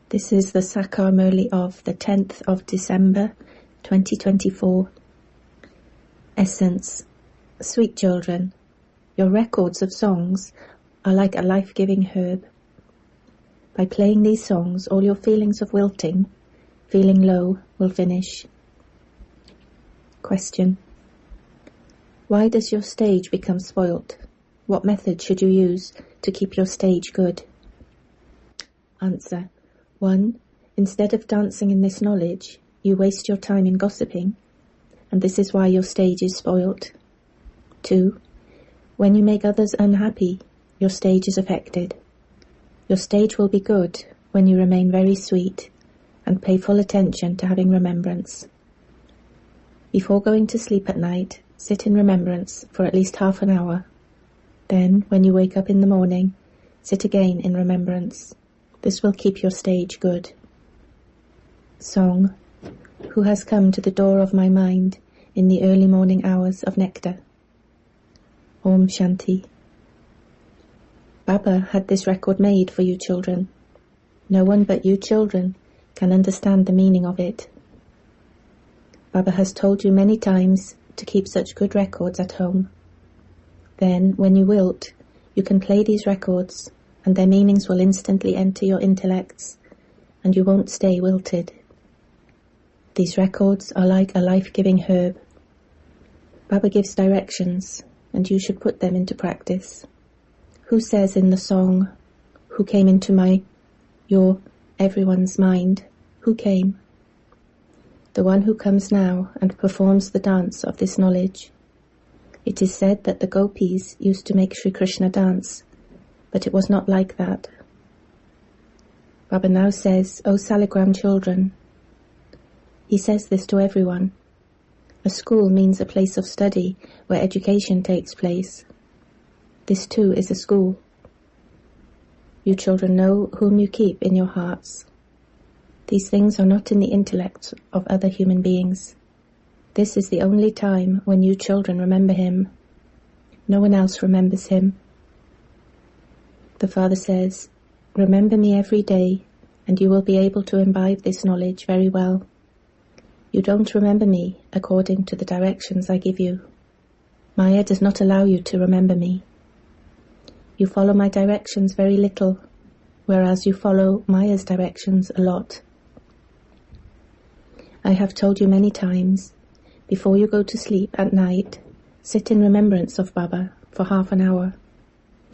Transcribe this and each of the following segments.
This is the Sakar Murli of the 10th of December 2024. Essence. Sweet children, your records of songs are like a life-giving herb. By playing these songs, all your feelings of wilting, feeling low, will finish. Question. Why does your stage become spoilt? What method should you use to keep your stage good? Answer. 1. Instead of dancing in this knowledge, you waste your time in gossiping, and this is why your stage is spoilt. 2. When you make others unhappy, your stage is affected. Your stage will be good when you remain very sweet and pay full attention to having remembrance. Before going to sleep at night, sit in remembrance for at least half an hour. Then, when you wake up in the morning, sit again in remembrance. This will keep your stage good. Song. Who has come to the door of my mind in the early morning hours of nectar? Om Shanti. Baba had this record made for you children. No one but you children can understand the meaning of it. Baba has told you many times to keep such good records at home. Then, when you wilt, you can play these records, and their meanings will instantly enter your intellects, and you won't stay wilted. These records are like a life-giving herb. Baba gives directions, and you should put them into practice. Who says in the song, who came into your, everyone's mind? Who came? The one who comes now and performs the dance of this knowledge. It is said that the gopis used to make Sri Krishna dance, but it was not like that. Baba now says, O Salagram children. He says this to everyone. A school means a place of study where education takes place. This too is a school. You children know whom you keep in your hearts. These things are not in the intellect of other human beings. This is the only time when you children remember him. No one else remembers him. The Father says, remember me every day, and you will be able to imbibe this knowledge very well. You don't remember me according to the directions I give you. Maya does not allow you to remember me. You follow my directions very little, whereas you follow Maya's directions a lot. I have told you many times, before you go to sleep at night, sit in remembrance of Baba for half an hour.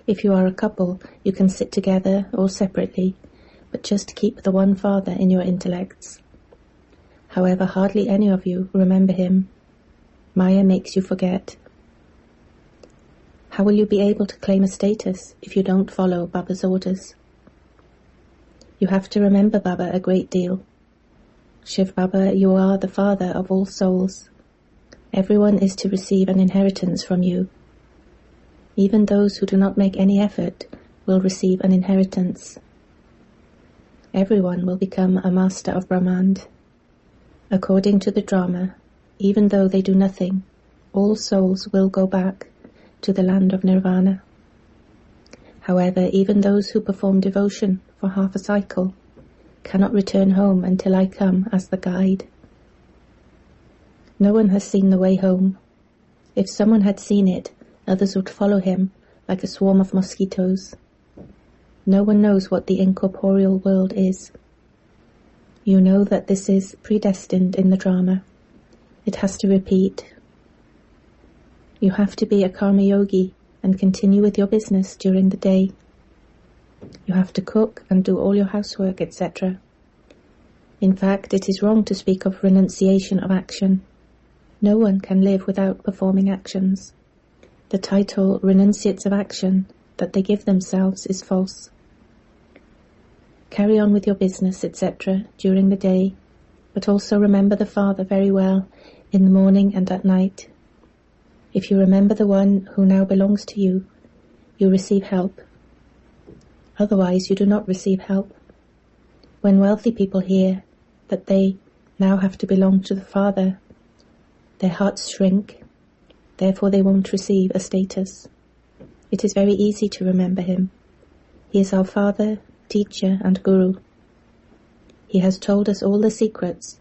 If you are a couple, you can sit together or separately, but just keep the one Father in your intellects. However, hardly any of you remember him. Maya makes you forget. How will you be able to claim a status if you don't follow Baba's orders? You have to remember Baba a great deal. Shiv Baba, you are the Father of all souls. Everyone is to receive an inheritance from you. Even those who do not make any effort will receive an inheritance. Everyone will become a master of Brahmand. According to the drama, even though they do nothing, all souls will go back to the land of Nirvana. However, even those who perform devotion for half a cycle cannot return home until I come as the guide. No one has seen the way home. If someone had seen it, others would follow him like a swarm of mosquitoes. No one knows what the incorporeal world is. You know that this is predestined in the drama. It has to repeat. You have to be a karma yogi and continue with your business during the day. You have to cook and do all your housework, etc. In fact, it is wrong to speak of renunciation of action. No one can live without performing actions. The title, renunciates of action, that they give themselves is false. Carry on with your business, etc. during the day, but also remember the Father very well in the morning and at night. If you remember the one who now belongs to you, you receive help. Otherwise, you do not receive help. When wealthy people hear that they now have to belong to the Father, their hearts shrink. Therefore they won't receive a status. It is very easy to remember him. He is our Father, Teacher and Guru. He has told us all the secrets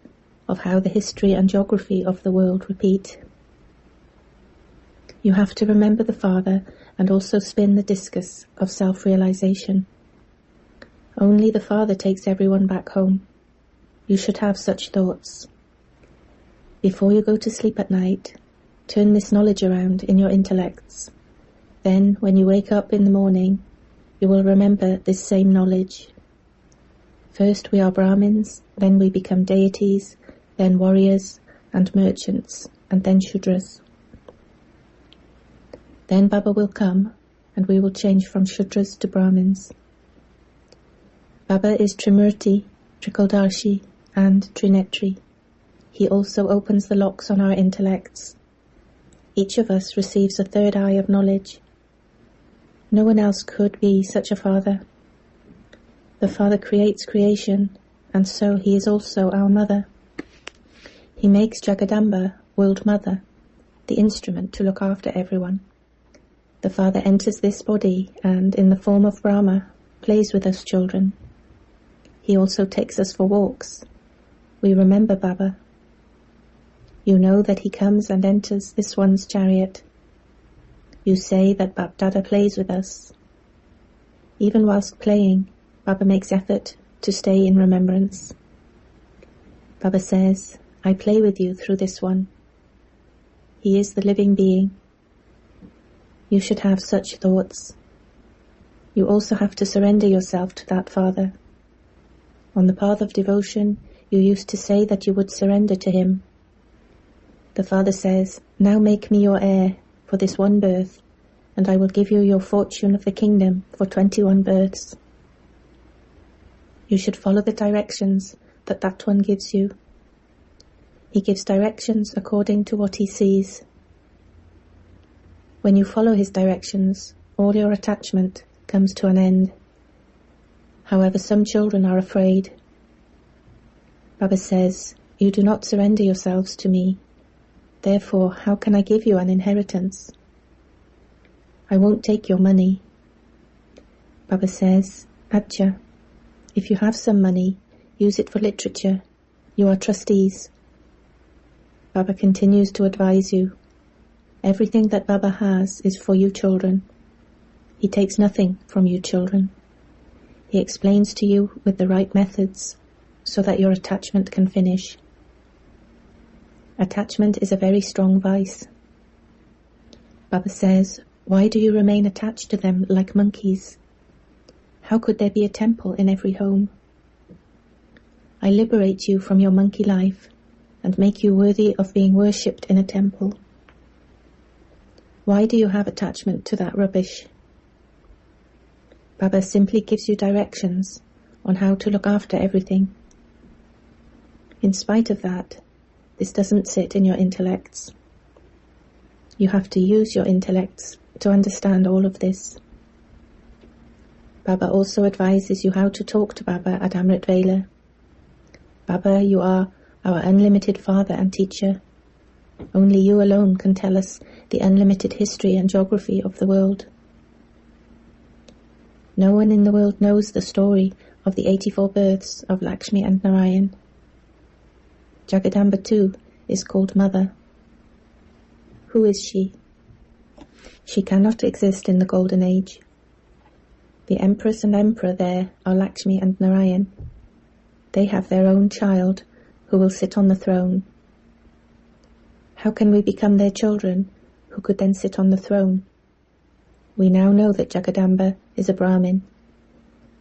of how the history and geography of the world repeat. You have to remember the Father and also spin the discus of self-realization. Only the Father takes everyone back home. You should have such thoughts. Before you go to sleep at night, turn this knowledge around in your intellects. Then, when you wake up in the morning, you will remember this same knowledge. First we are Brahmins, then we become deities, then warriors and merchants, and then Shudras. Then Baba will come, and we will change from Shudras to Brahmins. Baba is Trimurti, Trikaldarshi, and Trinetri. He also opens the locks on our intellects. Each of us receives a third eye of knowledge. No one else could be such a father. The Father creates creation, and so he is also our mother. He makes Jagadamba, World Mother, the instrument to look after everyone. The Father enters this body and, in the form of Brahma, plays with us children. He also takes us for walks. We remember Baba. You know that he comes and enters this one's chariot. You say that Bab Dada plays with us. Even whilst playing, Baba makes effort to stay in remembrance. Baba says, I play with you through this one. He is the living being. You should have such thoughts. You also have to surrender yourself to that Father. On the path of devotion, you used to say that you would surrender to him. The Father says, now make me your heir for this one birth, and I will give you your fortune of the kingdom for 21 births. You should follow the directions that one gives you. He gives directions according to what he sees. When you follow his directions, all your attachment comes to an end. However, some children are afraid. Baba says, you do not surrender yourselves to me. Therefore, how can I give you an inheritance? I won't take your money. Baba says, Acha, if you have some money, use it for literature. You are trustees. Baba continues to advise you. Everything that Baba has is for you children. He takes nothing from you children. He explains to you with the right methods so that your attachment can finish. Attachment is a very strong vice. Baba says, why do you remain attached to them like monkeys? How could there be a temple in every home? I liberate you from your monkey life and make you worthy of being worshipped in a temple. Why do you have attachment to that rubbish? Baba simply gives you directions on how to look after everything. In spite of that, this doesn't sit in your intellects. You have to use your intellects to understand all of this. Baba also advises you how to talk to Baba at Amrit Vela. Baba, you are our unlimited father and teacher. Only you alone can tell us the unlimited history and geography of the world. No one in the world knows the story of the 84 births of Lakshmi and Narayan. Jagadamba too is called Mother. Who is she? She cannot exist in the Golden Age. The Empress and Emperor there are Lakshmi and Narayan. They have their own child who will sit on the throne. How can we become their children who could then sit on the throne? We now know that Jagadamba is a Brahmin.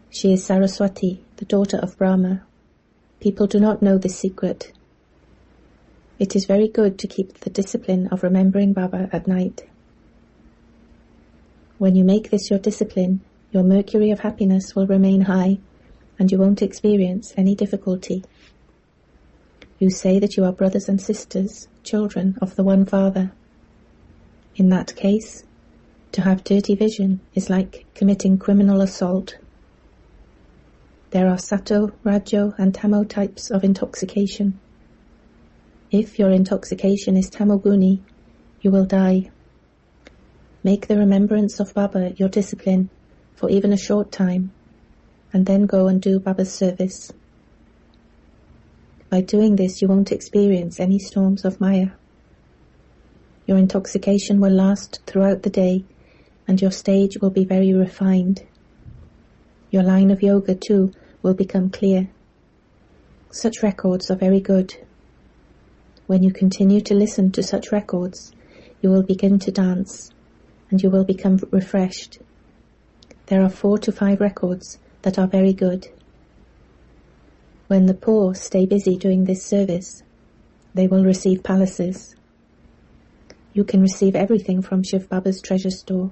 She is Saraswati, the daughter of Brahma. People do not know this secret. It is very good to keep the discipline of remembering Baba at night. When you make this your discipline, your mercury of happiness will remain high, and you won't experience any difficulty. You say that you are brothers and sisters, children of the one Father. In that case, to have dirty vision is like committing criminal assault. There are Sato, Rajo and Tamo types of intoxication. If your intoxication is Tamoguni, you will die. Make the remembrance of Baba your discipline for even a short time, and then go and do Baba's service. By doing this, you won't experience any storms of Maya. Your intoxication will last throughout the day, and your stage will be very refined. Your line of yoga, too, will become clear. Such records are very good. When you continue to listen to such records, you will begin to dance, and you will become refreshed. There are 4 to 5 records that are very good. When the poor stay busy doing this service, they will receive palaces. You can receive everything from Shiv Baba's treasure store.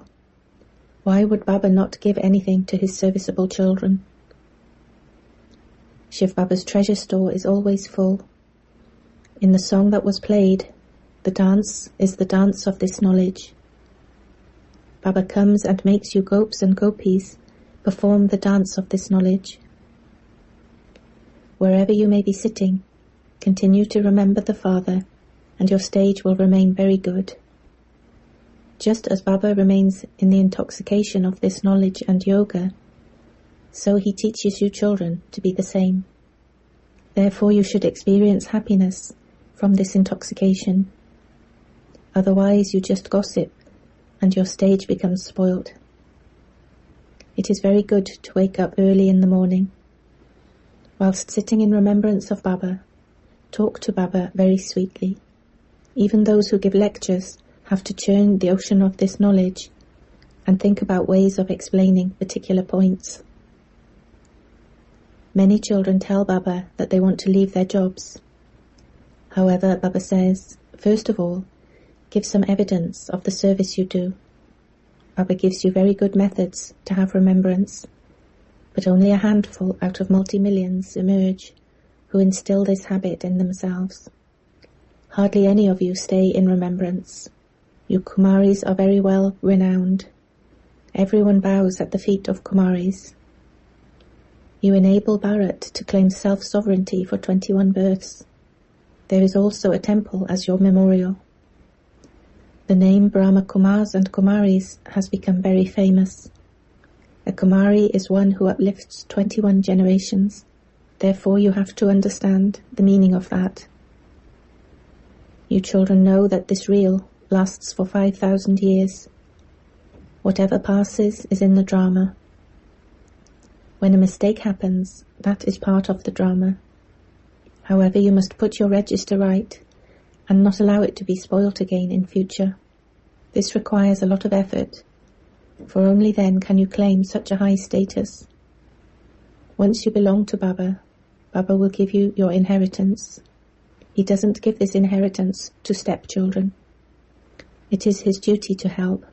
Why would Baba not give anything to his serviceable children? Shiv Baba's treasure store is always full. In the song that was played, the dance is the dance of this knowledge. Baba comes and makes you gopis and gopis perform the dance of this knowledge. Wherever you may be sitting, continue to remember the Father, and your stage will remain very good. Just as Baba remains in the intoxication of this knowledge and yoga, so he teaches you children to be the same. Therefore you should experience happiness from this intoxication. Otherwise you just gossip, and your stage becomes spoilt. It is very good to wake up early in the morning. Whilst sitting in remembrance of Baba, talk to Baba very sweetly. Even those who give lectures have to churn the ocean of this knowledge and think about ways of explaining particular points. Many children tell Baba that they want to leave their jobs. However, Baba says, first of all, give some evidence of the service you do. Baba gives you very good methods to have remembrance, but only a handful out of multi-millions emerge who instill this habit in themselves. Hardly any of you stay in remembrance. You Kumaris are very well renowned. Everyone bows at the feet of Kumaris. You enable Bharat to claim self-sovereignty for 21 births. There is also a temple as your memorial. The name Brahma Kumars and Kumaris has become very famous. A Kumari is one who uplifts 21 generations. Therefore you have to understand the meaning of that. You children know that this reel lasts for 5,000 years. Whatever passes is in the drama. When a mistake happens, that is part of the drama. However, you must put your register right and not allow it to be spoilt again in future. This requires a lot of effort, for only then can you claim such a high status. Once you belong to Baba, Baba will give you your inheritance. He doesn't give this inheritance to stepchildren. It is his duty to help.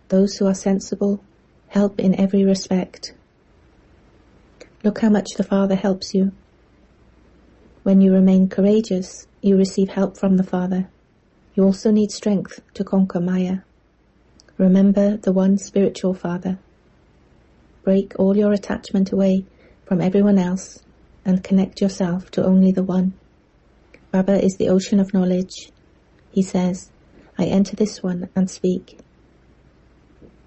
Those who are sensible help in every respect. Look how much the Father helps you. When you remain courageous, you receive help from the Father. You also need strength to conquer Maya. Remember the one spiritual Father. Break all your attachment away from everyone else and connect yourself to only the one. Baba is the ocean of knowledge. He says, I enter this one and speak.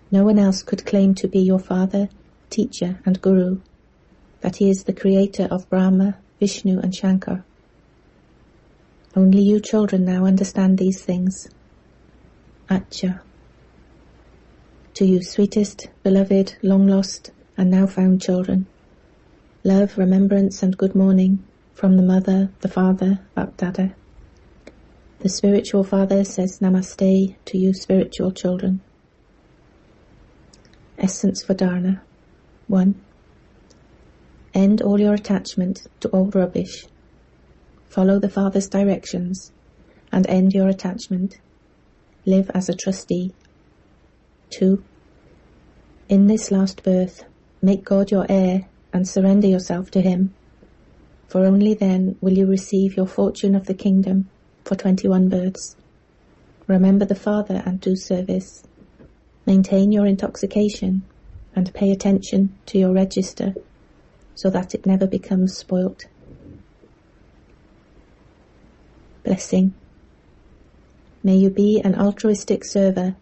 No one else could claim to be your father, teacher and guru, that he is the creator of Brahma, Vishnu and Shankar. Only you children now understand these things. Acha. To you sweetest, beloved, long-lost and now found children, love, remembrance and good morning from the Mother, the Father, Bap-Dada. The spiritual Father says Namaste to you spiritual children. Essence for Dharna. 1. End all your attachment to all rubbish. Follow the Father's directions and end your attachment. Live as a trustee. 2. In this last birth, make God your heir and surrender yourself to Him, for only then will you receive your fortune of the kingdom for 21 births. Remember the Father and do service. Maintain your intoxication and pay attention to your register so that it never becomes spoilt. Blessing. May you be an altruistic server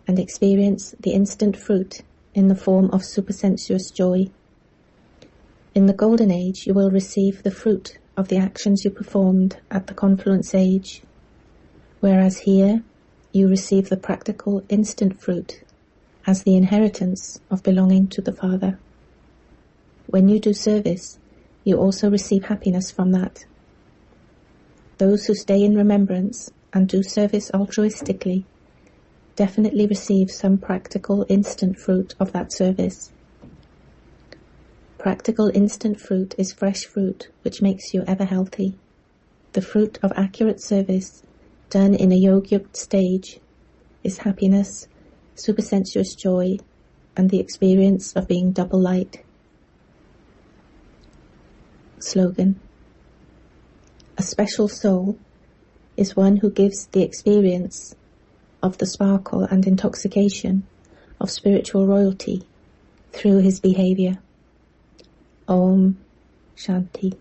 and experience the instant fruit in the form of supersensuous joy. In the Golden Age you will receive the fruit of the actions you performed at the confluence age, whereas here you receive the practical instant fruit as the inheritance of belonging to the Father. When you do service, you also receive happiness from that. Those who stay in remembrance and do service altruistically definitely receive some practical instant fruit of that service. Practical instant fruit is fresh fruit which makes you ever healthy. The fruit of accurate service done in a yogic stage is happiness, supersensuous joy, and the experience of being double light. Slogan: a special soul is one who gives the experience of the sparkle and intoxication of spiritual royalty through his behavior. Om Shanti.